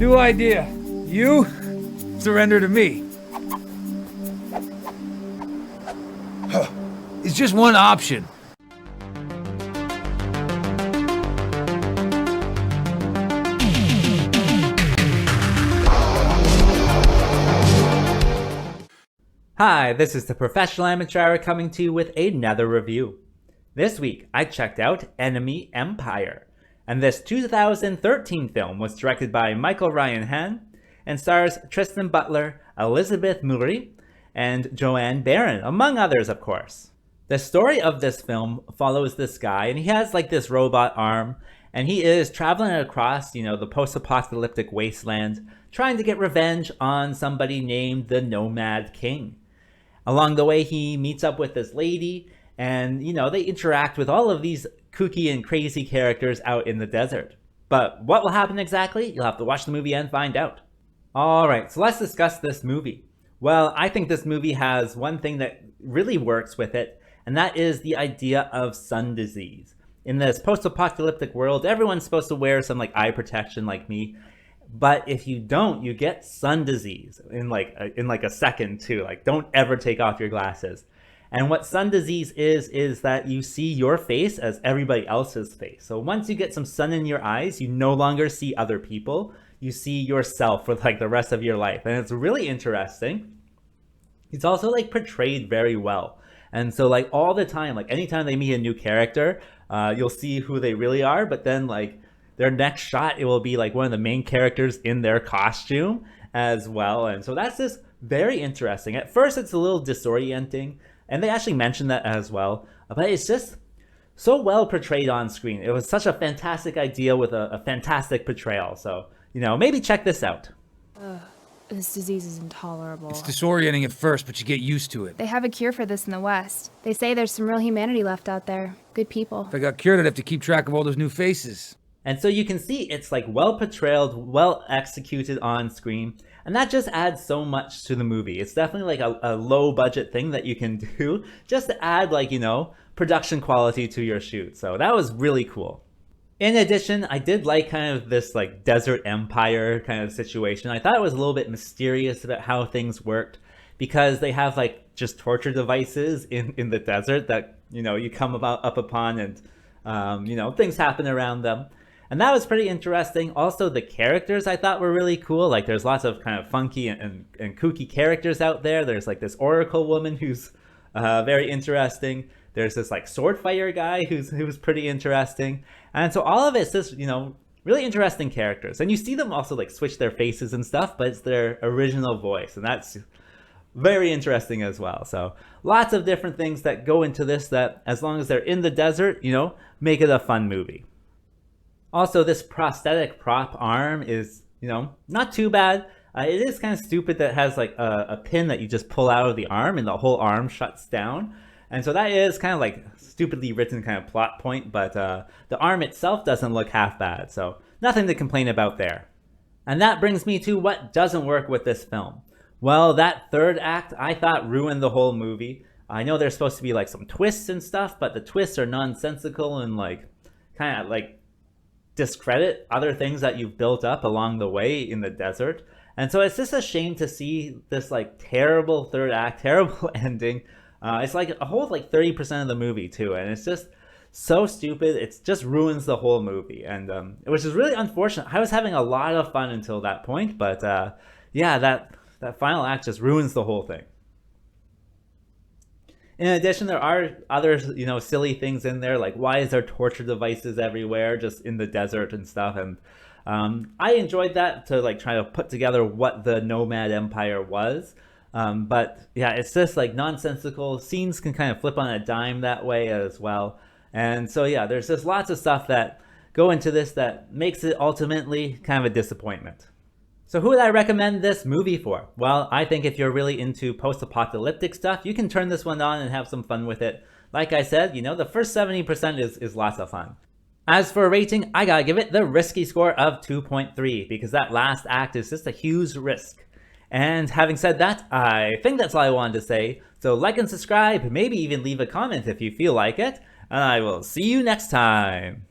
New idea. You surrender to me. It's just one option. Hi, this is the Professional Amateur coming to you with another review. This week, I checked out Enemy Empire, and this 2013 film was directed by Michael Ryan Hann and stars Tristan Butler, Elizabeth Moody, and Joanne Baron, among others, of course. The story of this film follows this guy, and he has like this robot arm, and he is traveling across, the post-apocalyptic wasteland, trying to get revenge on somebody named the Nomad King. Along the way, he meets up with this lady, and, they interact with all of these kooky and crazy characters out in the desert. But what will happen exactly? You'll have to watch the movie and find out. Alright, so let's discuss this movie. Well, I think this movie has one thing that really works with it, and that is the idea of sun disease. In this post-apocalyptic world, everyone's supposed to wear some eye protection like me. But if you don't, you get sun disease in a second too. Don't ever take off your glasses. And what sun disease is that you see your face as everybody else's face. So once you get some sun in your eyes, you no longer see other people. You see yourself for the rest of your life. And it's really interesting. It's also portrayed very well. And so all the time, anytime they meet a new character, you'll see who they really are. But then their next shot, it will be one of the main characters in their costume as well. And so that's just very interesting. At first, it's a little disorienting, and they actually mentioned that as well. But it's just so well portrayed on screen. It was such a fantastic idea with a fantastic portrayal. So, maybe check this out. This disease is intolerable. It's disorienting at first, but you get used to it. They have a cure for this in the West. They say there's some real humanity left out there. Good people. If I got cured, I'd have to keep track of all those new faces. And so you can see it's well portrayed, well executed on screen, and that just adds so much to the movie. It's definitely a low budget thing that you can do just to add production quality to your shoot. So that was really cool. In addition, I did like kind of this desert empire kind of situation. I thought it was a little bit mysterious about how things worked, because they have just torture devices in the desert that you come up upon, and things happen around them. And that was pretty interesting. Also, the characters I thought were really cool. There's lots of kind of funky and kooky characters out there. There's this oracle woman who's very interesting. There's this sword fighter guy who's pretty interesting. And so all of it's just, really interesting characters. And you see them also switch their faces and stuff, but it's their original voice. And that's very interesting as well. So lots of different things that go into this that, as long as they're in the desert, make it a fun movie. Also, this prosthetic prop arm is, not too bad. It is kind of stupid that it has a pin that you just pull out of the arm and the whole arm shuts down. And so that is kind of stupidly written kind of plot point, but the arm itself doesn't look half bad. So nothing to complain about there. And that brings me to what doesn't work with this film. Well, that third act I thought ruined the whole movie. I know there's supposed to be some twists and stuff, but the twists are nonsensical and kind of discredit other things that you've built up along the way in the desert. And so it's just a shame to see this terrible third act, terrible ending. It's a whole 30% of the movie too, and it's just so stupid. It just ruins the whole movie, and which is really unfortunate. I was having a lot of fun until that point, but yeah, that final act just ruins the whole thing. In addition, there are other, silly things in there, why is there torture devices everywhere just in the desert and stuff, and I enjoyed that to try to put together what the Nomad Empire was, but yeah, it's just nonsensical. Scenes can kind of flip on a dime that way as well, and so yeah, there's just lots of stuff that go into this that makes it ultimately kind of a disappointment. So who would I recommend this movie for? Well, I think if you're really into post-apocalyptic stuff, you can turn this one on and have some fun with it. Like I said, the first 70% is lots of fun. As for a rating, I gotta give it the risky score of 2.3, because that last act is just a huge risk. And having said that, I think that's all I wanted to say. So like and subscribe, maybe even leave a comment if you feel like it, and I will see you next time.